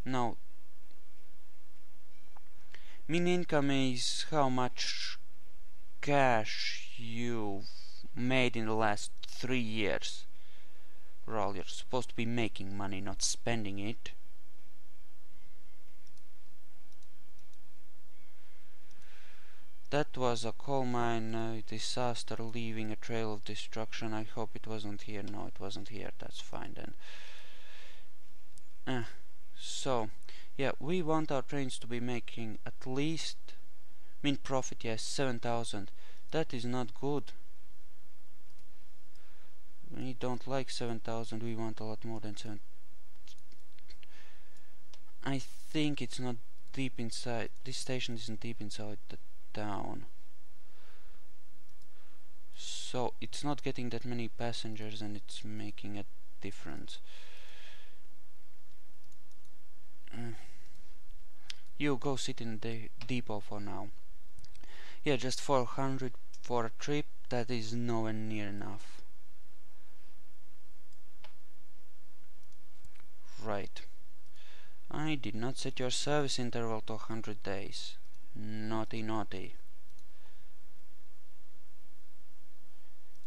No. Mean income is how much cash you've made in the last 3 years. Well, you're supposed to be making money, not spending it. That was a coal mine disaster, leaving a trail of destruction. I hope it wasn't here. No, it wasn't here. That's fine then. So, yeah, we want our trains to be making at least mean profit, yes, 7,000. That is not good. We don't like 7,000. We want a lot more than 7. I think it's not deep inside. This station isn't deep inside the town, so it's not getting that many passengers, and it's making a difference. You go sit in the depot for now. Yeah, just 400 for a trip. That is nowhere near enough. Right. I did not set your service interval to 100 days. Naughty, naughty.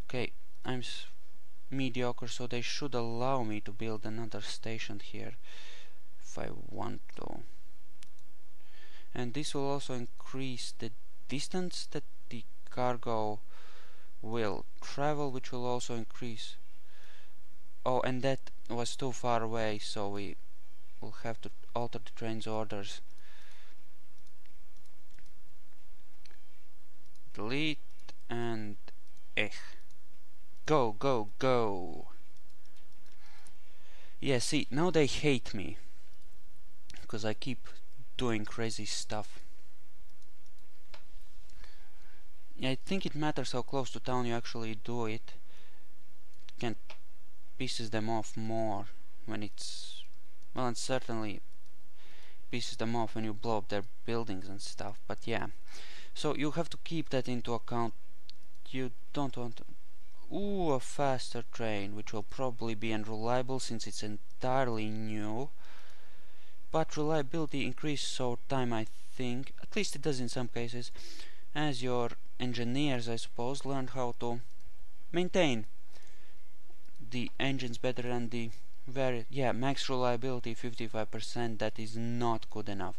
Okay, I'm mediocre, so they should allow me to build another station here if I want to. And this will also increase the distance that the cargo will travel, which will also increase. Oh, and that was too far away, so we will have to alter the train's orders. Delete and go, go, go. Yeah, see, now they hate me because I keep doing crazy stuff. Yeah, I think it matters how close to town you actually do it. It can pisses them off more when it's, well, and certainly pisses them off when you blow up their buildings and stuff, but yeah. So you have to keep that into account. You don't want a faster train, which will probably be unreliable since it's entirely new. But reliability increases over time, I think. At least it does in some cases. As your engineers, I suppose, learn how to maintain the engines better, and the max reliability 55%, that is not good enough.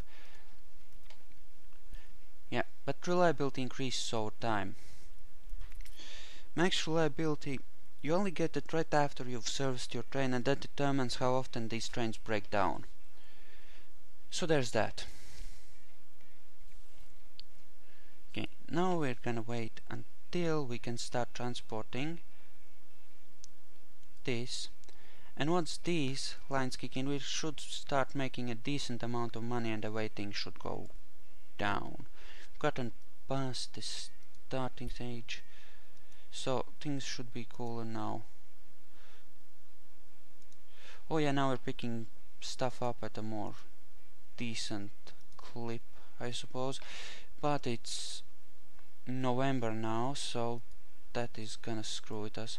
Yeah, but reliability increases over time. Max reliability, you only get it right after you've serviced your train, and that determines how often these trains break down. So there's that. Okay, now we're gonna wait until we can start transporting this, and once these lines kick in, we should start making a decent amount of money, and the waiting should go down. We've gotten past the starting stage, so things should be cooler now. Oh yeah, now we're picking stuff up at a more decent clip, I suppose, but it's November now, so that is gonna screw with us.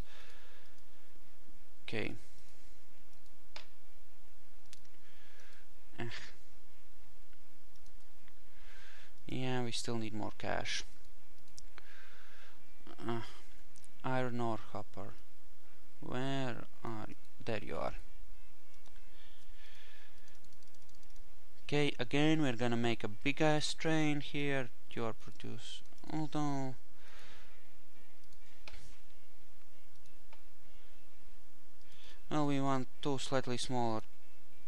Okay. Yeah, we still need more cash. Iron ore hopper. Where are you? There you are. Okay, again we're gonna make a big ass train here. Your produce. Although well, we want 2 slightly smaller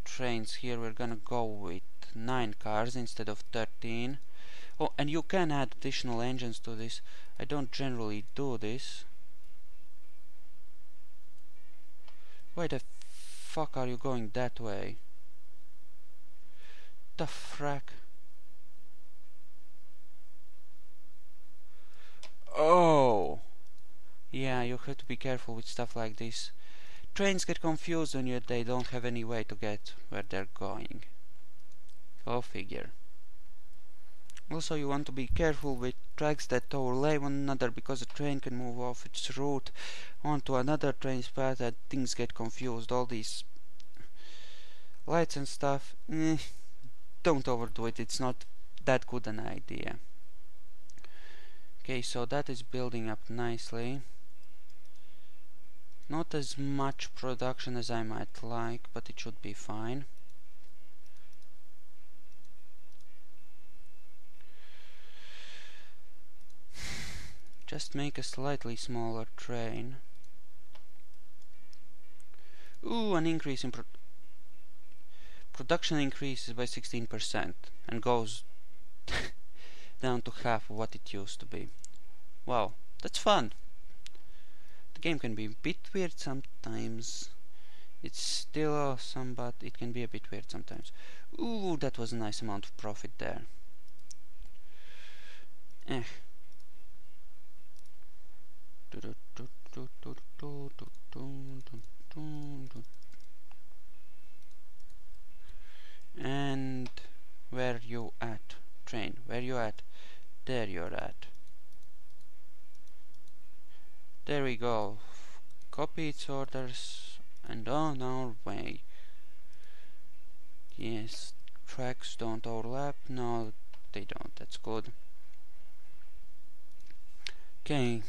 trains here. We're gonna go with 9 cars instead of 13. Oh, and you can add additional engines to this. I don't generally do this. Why the fuck are you going that way? The frack? Oh! Yeah, you have to be careful with stuff like this. Trains get confused when they don't have any way to get where they're going. Go figure. Also, you want to be careful with tracks that overlay one another, because a train can move off its route onto another train's path and things get confused. All these lights and stuff, don't overdo it, it's not that good an idea. Okay, so that is building up nicely. Not as much production as I might like, but it should be fine. Just make a slightly smaller train. Ooh, an increase in production increases by 16% and goes down to half of what it used to be. Wow, that's fun. The game can be a bit weird sometimes. It's still awesome, but it can be a bit weird sometimes. Ooh, that was a nice amount of profit there. And where you at? Train, where you at? There you're at. There we go. Copy its orders and on our way. Yes, tracks don't overlap. No, they don't. That's good. Okay,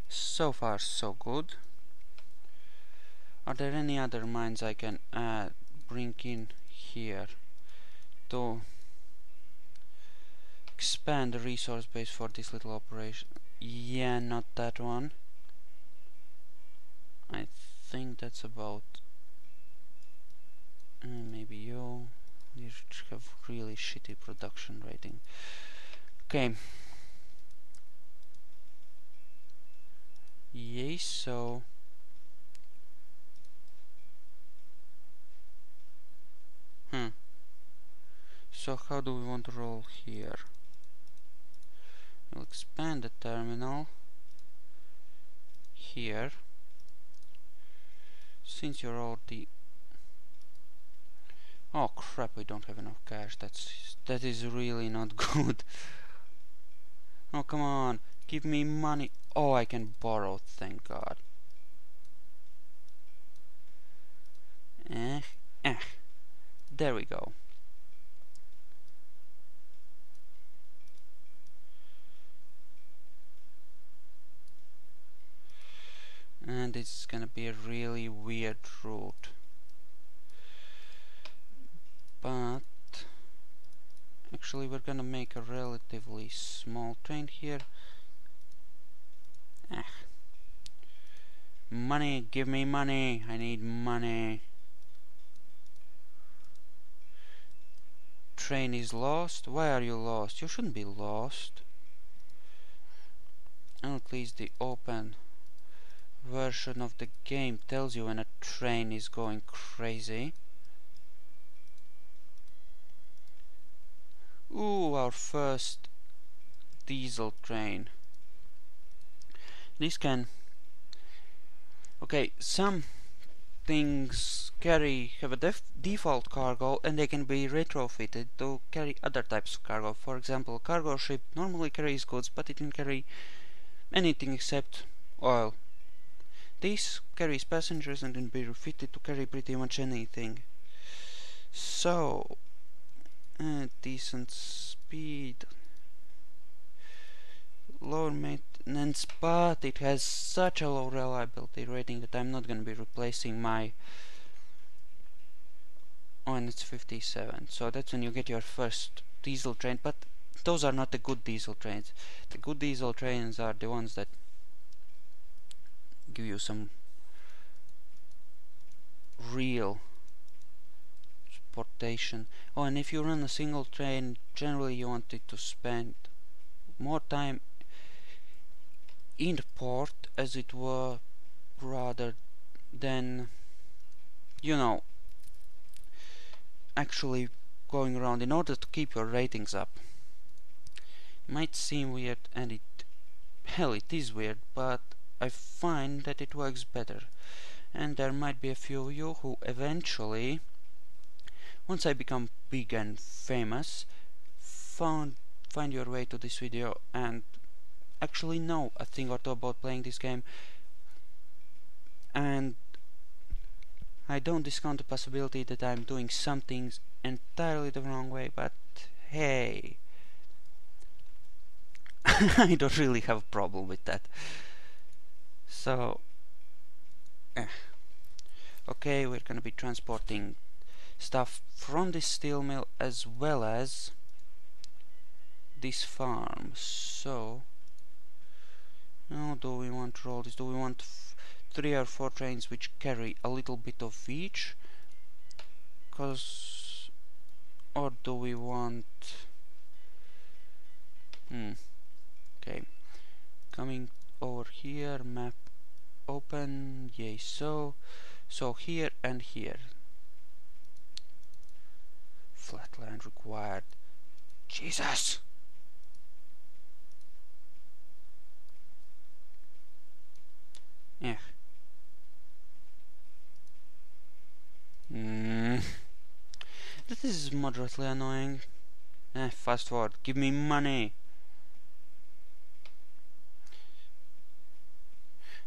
so far so good. Are there any other mines I can bring in here to expand the resource base for this little operation? Yeah, not that one. I think that's about maybe you have really shitty production rating. Okay. Yay, so so how do we want to roll here? We'll expand the terminal here. Since you're already... Oh crap, we don't have enough cash. That is really not good. Oh, come on, give me money. Oh, I can borrow, thank God. There we go. And it's gonna be a really weird route. But actually we're gonna make a relatively small train here. Money, give me money. I need money. Train is lost. Why are you lost? You shouldn't be lost. And at least the open version of the game tells you when a train is going crazy. Ooh, our first diesel train. This can... Okay, some things have a default cargo and they can be retrofitted to carry other types of cargo. For example, a cargo ship normally carries goods, but it can carry anything except oil. This carries passengers and can be refitted to carry pretty much anything. So, decent speed, lower maintenance, but it has such a low reliability rating that I'm not going to be replacing my... Oh, and it's 57, so that's when you get your first diesel train, but those are not the good diesel trains. The good diesel trains are the ones that give you some real transportation. Oh, and if you run a single train, generally you want it to spend more time in the port, as it were, rather than, you know, actually going around, in order to keep your ratings up. It might seem weird, and it is weird, but I find that it works better. And there might be a few of you who eventually, once I become big and famous, find your way to this video and actually know a thing or two about playing this game, and I don't discount the possibility that I'm doing some things entirely the wrong way, but hey, I don't really have a problem with that. So, okay, we're gonna be transporting stuff from this steel mill as well as this farm. So, now do we want to roll this? Do we want 3 or 4 trains which carry a little bit of each? Or do we want... okay, coming over here, map open, yay, so here and here. Flatland required. Jesus! Yeah. This is moderately annoying. Fast forward, give me money!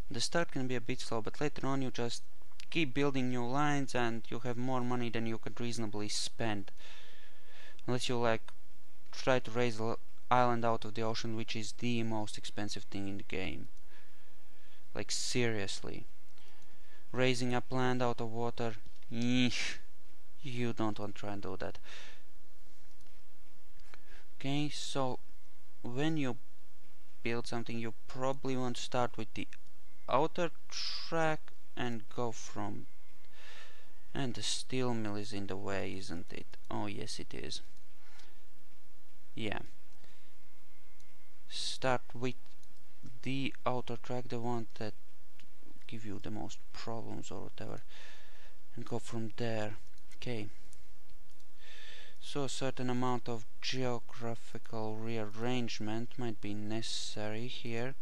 The start can be a bit slow, but later on you just keep building new lines and you have more money than you could reasonably spend. Unless you like try to raise an island out of the ocean, which is the most expensive thing in the game. Like seriously. Raising up land out of water, you don't want to try and do that. Okay, so when you build something, you probably want to start with the outer track and go from... and the steel mill is in the way, isn't it? Oh yes, it is. Yeah. Start with the outer track, the one that give you the most problems or whatever, and go from there. Okay. So a certain amount of geographical rearrangement might be necessary here.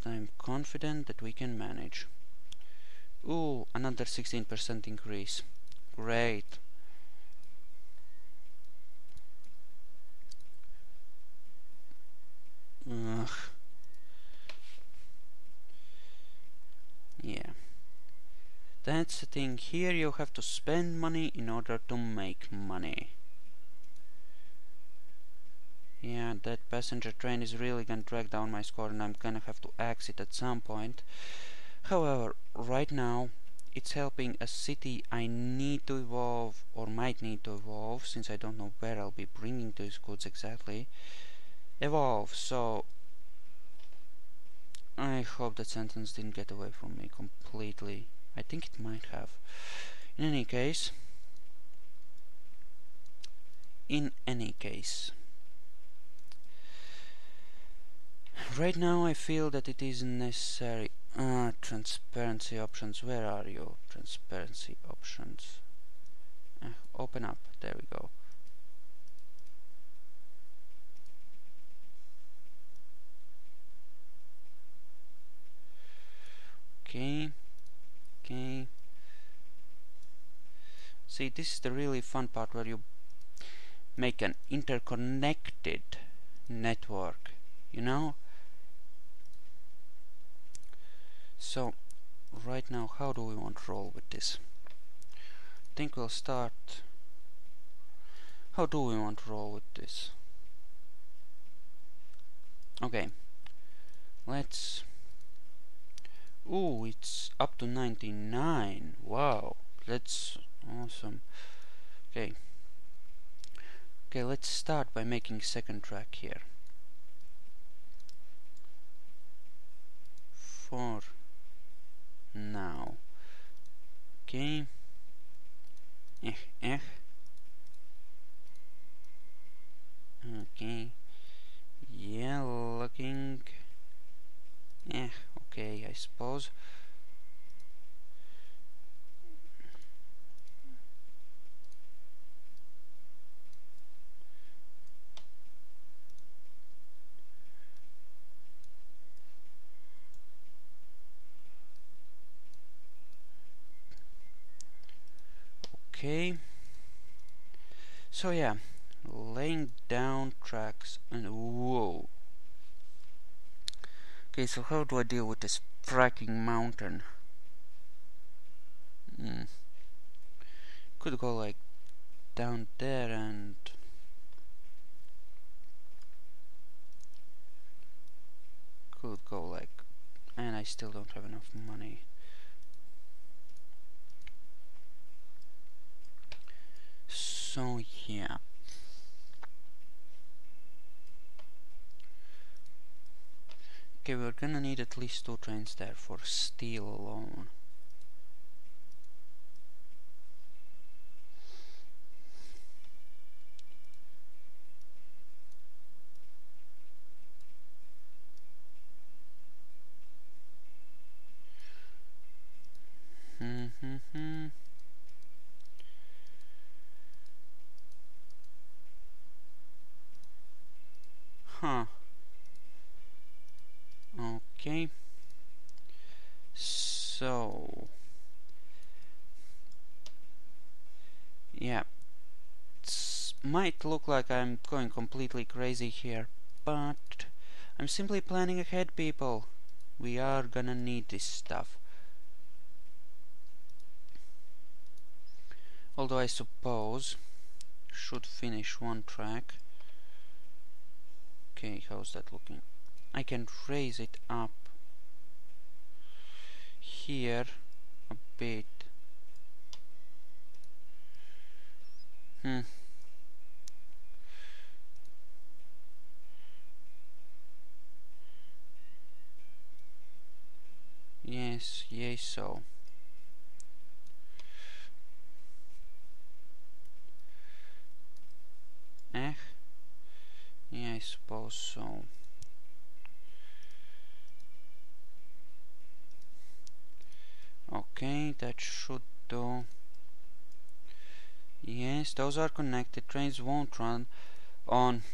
I'm confident that we can manage. Ooh, another 16% increase. Great. Ugh. Yeah. That's the thing. Here you have to spend money in order to make money. Yeah, that passenger train is really gonna drag down my score and I'm gonna have to exit at some point. However, right now it's helping a city I need to evolve or might need to evolve, since I don't know where I'll be bringing those goods exactly. Evolve, so I hope that sentence didn't get away from me completely. I think it might have. In any case, right now I feel that it is necessary. Transparency options, where are you? Transparency options. Open up, there we go. Okay. See, this is the really fun part where you make an interconnected network, you know? So, right now, how do we want to roll with this? I think we'll start... How do we want to roll with this? Okay. Let's... Ooh, it's up to 99. Wow, that's awesome. Okay, let's start by making second track here. For now. Okay. Okay. Yeah, looking... okay, I suppose. Okay. So yeah, laying down tracks and whoa. Okay, so how do I deal with this fracking mountain? Could go like down there and could go like, and I still don't have enough money. So yeah. Okay, we're gonna need at least 2 trains there for steel alone. Huh. Okay. So yeah, might look like I'm going completely crazy here, but I'm simply planning ahead, people. We are gonna need this stuff. Although I suppose should finish one track. Okay, how's that looking? I can raise it up here a bit. Yes, yes, so. Yeah, I suppose so. Okay, that should do. Yes, those are connected. Trains won't run on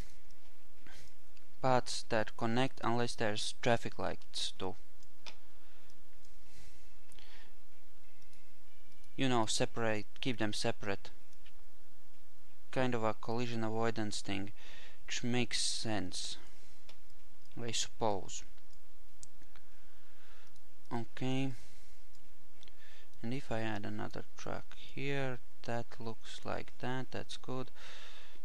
paths that connect unless there's traffic lights too. You know, separate, keep them separate. Kind of a collision avoidance thing, which makes sense, I suppose. Okay. And if I add another track here, that looks like that, that's good.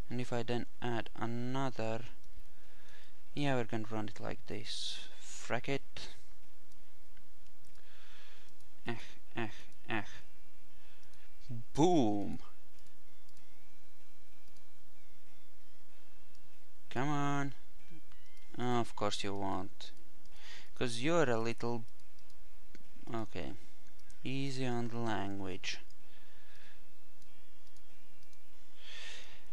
And if I then add another, yeah, we're gonna run it like this. Frack it. Boom! Come on. Oh, of course you won't. Because you're a little... Okay. Easy on the language.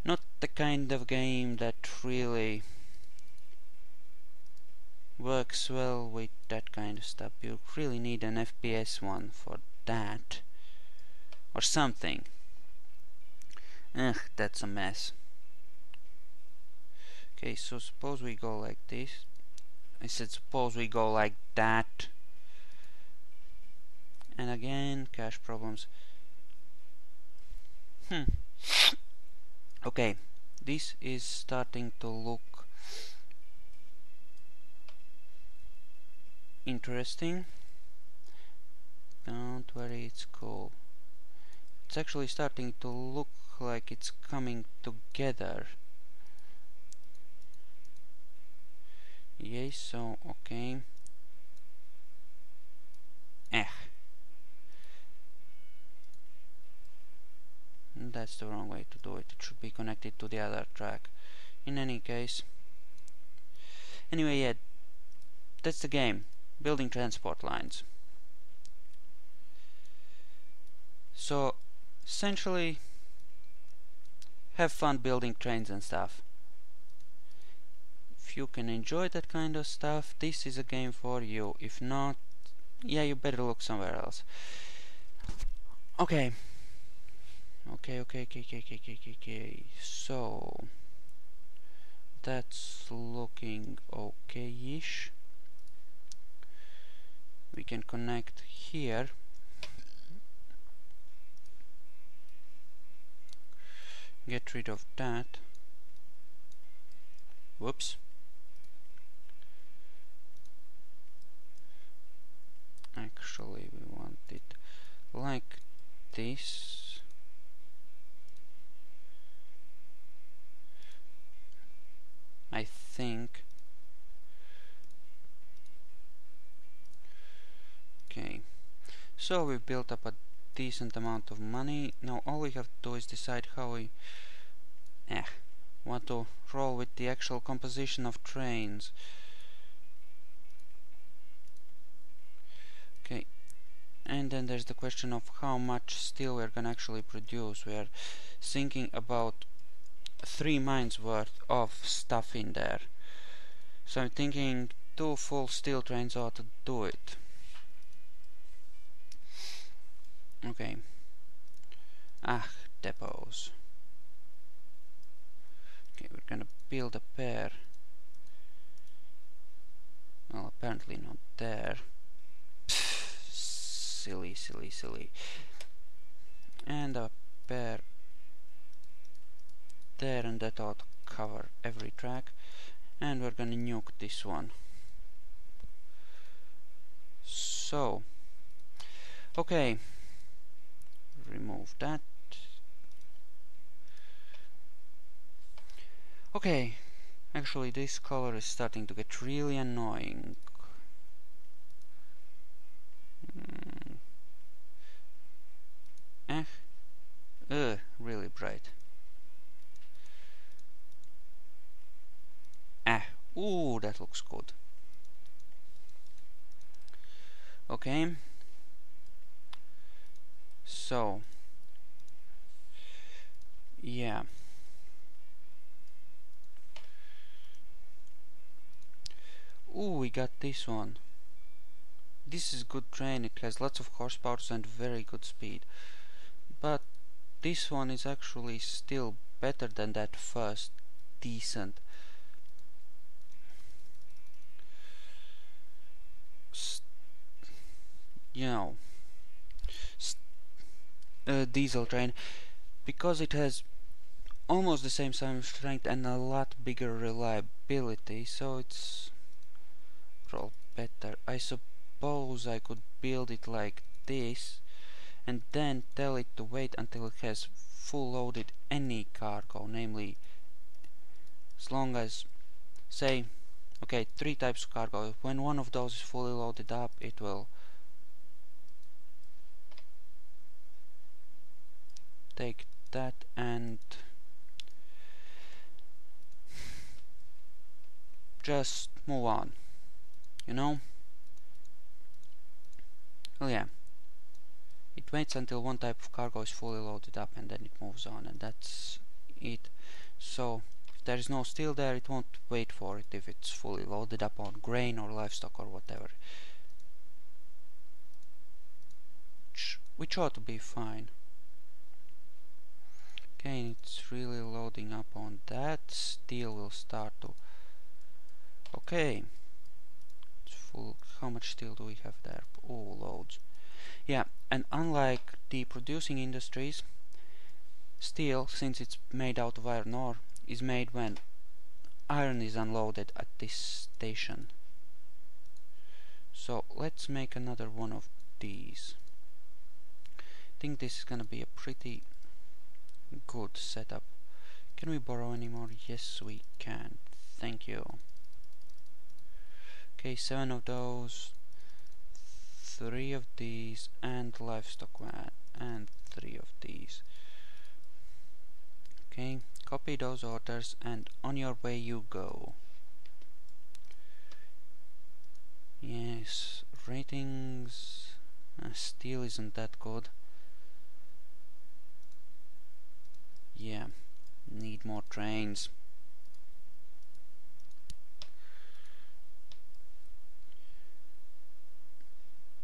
Not the kind of game that really works well with that kind of stuff. You really need an FPS one for that. Or something. Ugh, that's a mess. Okay, so suppose we go like this. I said suppose we go like that. And again, cache problems. Okay, this is starting to look interesting. Don't worry, it's cool. It's actually starting to look like it's coming together. Yes, so okay. That's the wrong way to do it. It should be connected to the other track. In any case. Anyway, yeah, that's the game. Building transport lines. So, essentially, have fun building trains and stuff. If you can enjoy that kind of stuff, this is a game for you. If not, yeah, you better look somewhere else. Okay. Okay. So, that's looking okay-ish. We can connect here. Get rid of that. Whoops. Actually, we want it like this. I think. Okay, so we built up a decent amount of money. Now all we have to do is decide how we want to roll with the actual composition of trains. Okay, and then there's the question of how much steel we're gonna actually produce. We are thinking about 3 mines worth of stuff in there. So I'm thinking 2 full steel trains ought to do it. Okay. Depots. Okay, we're gonna build a pair. Well, apparently not there. Silly, silly, silly. And a pair there, and that ought to cover every track. And we're gonna nuke this one. So, okay, remove that. Okay, actually this color is starting to get really annoying. Really bright. Ooh, that looks good. Okay. So, yeah. Ooh, we got this one. This is good train. It has lots of horsepower and very good speed. But this one is actually still better than that first decent diesel train, because it has almost the same strength and a lot bigger reliability, so it's all better. I suppose I could build it like this and then tell it to wait until it has full loaded any cargo, namely, as long as, say, okay, 3 types of cargo. When one of those is fully loaded up, it will take that and just move on, you know? Well, yeah. It waits until one type of cargo is fully loaded up and then it moves on, and that's it. So, if there is no steel there, it won't wait for it if it's fully loaded up on grain or livestock or whatever. Which ought to be fine. Okay, it's really loading up on that. Steel will start to... Okay. It's full. How much steel do we have there? Oh, loads. Yeah, and unlike the producing industries, steel, since it's made out of iron ore, is made when iron is unloaded at this station. So let's make another one of these. I think this is gonna be a pretty good setup. Can we borrow any more? Yes, we can. Thank you. Okay, 7 of those, 3 of these, and livestock one, and 3 of these. Okay, copy those orders and on your way you go. Yes, ratings. Steel isn't that good. Yeah, need more trains.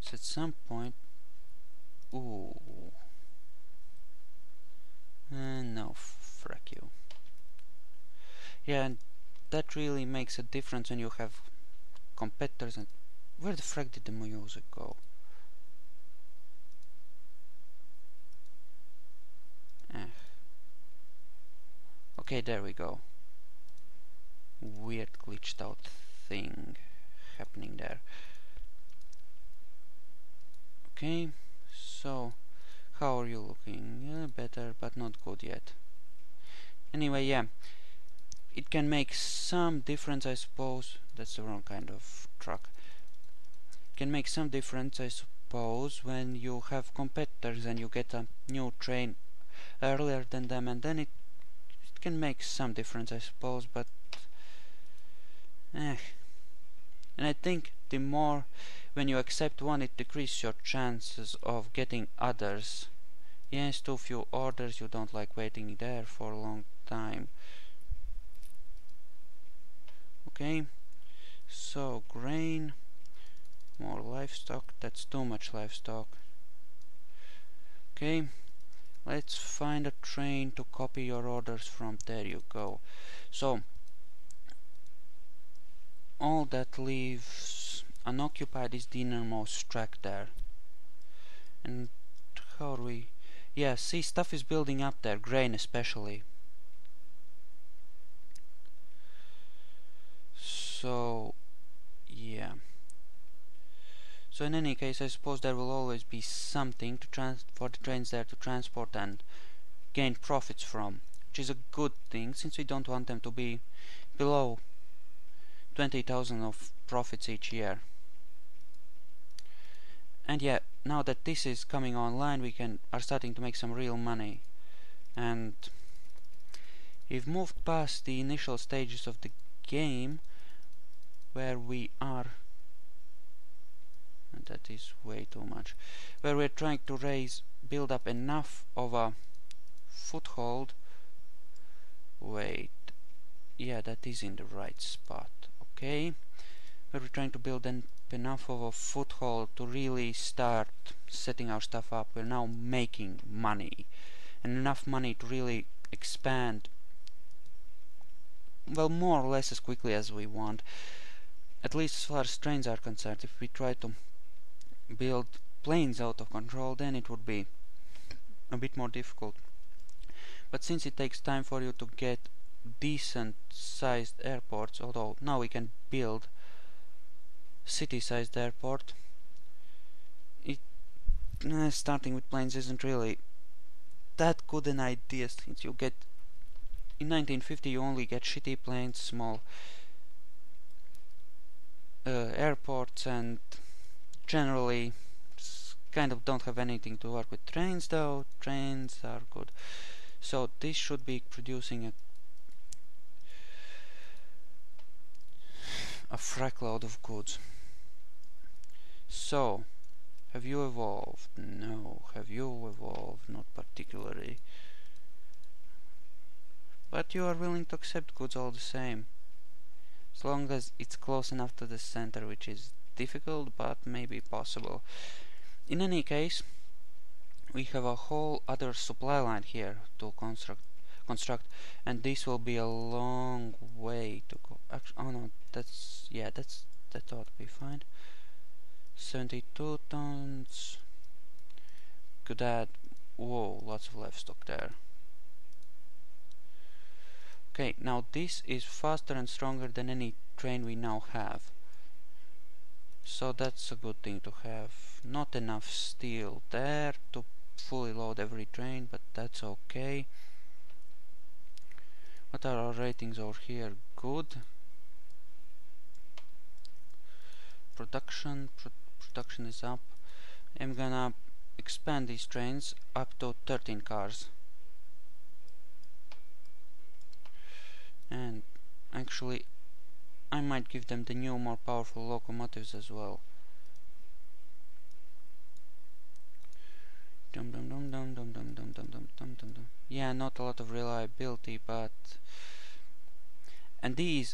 So at some point... Ooh. No, frack you. Yeah, and that really makes a difference when you have competitors. And where the frack did the music go? Okay, there we go. Weird glitched out thing happening there. Okay, so How are you looking? Better, but not good yet. Anyway, yeah, it can make some difference, I suppose. That's the wrong kind of truck. It can make some difference, I suppose, when you have competitors and you get a new train earlier than them, and then it can make some difference, I suppose, but and I think the more when you accept one, it decreases your chances of getting others. Yes, too few orders, you don't like waiting there for a long time. Okay, so grain, more livestock, that's too much livestock. Okay, let's find a train to copy your orders from. There you go. So all that leaves unoccupied is the innermost track there. And how are we? Yeah, see, stuff is building up there, grain especially. So yeah. So in any case, I suppose there will always be something to for the trains there to transport and gain profits from, which is a good thing, since we don't want them to be below 20,000 of profits each year. And yeah, now that this is coming online, we are starting to make some real money, and we've moved past the initial stages of the game where we are, and that is way too much, where we're trying to build up enough of a foothold. Wait, yeah, that is in the right spot. Okay, where we're trying to build enough of a foothold to really start setting our stuff up. We're now making money, and enough money to really expand, well, more or less as quickly as we want, at least as far as trains are concerned. If we try to build planes out of control, then it would be a bit more difficult. But since it takes time for you to get decent sized airports, although now we can build city sized airport, starting with planes isn't really that good an idea, since you get in 1950 you only get shitty planes, small airports, and generally kind of don't have anything to work with. Trains though, trains are good. So this should be producing a frackload of goods. So, have you evolved? No. Have you evolved? Not particularly. But you are willing to accept goods all the same, as long as it's close enough to the center, which is difficult but maybe possible. In any case, we have a whole other supply line here to construct, and this will be a long way to go. Oh no, that ought to be fine. 72 tons. Could add, whoa, lots of livestock there. Okay, now this is faster and stronger than any train we now have, so that's a good thing to have. Not enough steel there to fully load every train, but that's okay. What are our ratings over here? Good. Production is up. I'm gonna expand these trains up to 13 cars. And actually I might give them the new, more powerful locomotives as well. Yeah, not a lot of reliability, but and a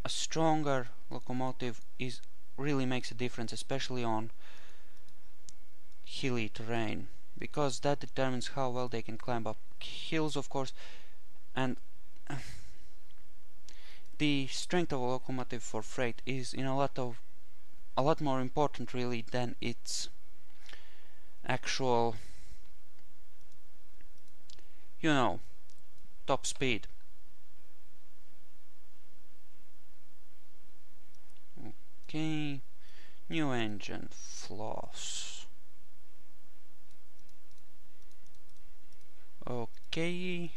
stronger locomotive really makes a difference, especially on hilly terrain, because that determines how well they can climb up hills, of course, and the strength of a locomotive for freight is a lot more important really than its actual, top speed. Okay, new engine, floss. Okay.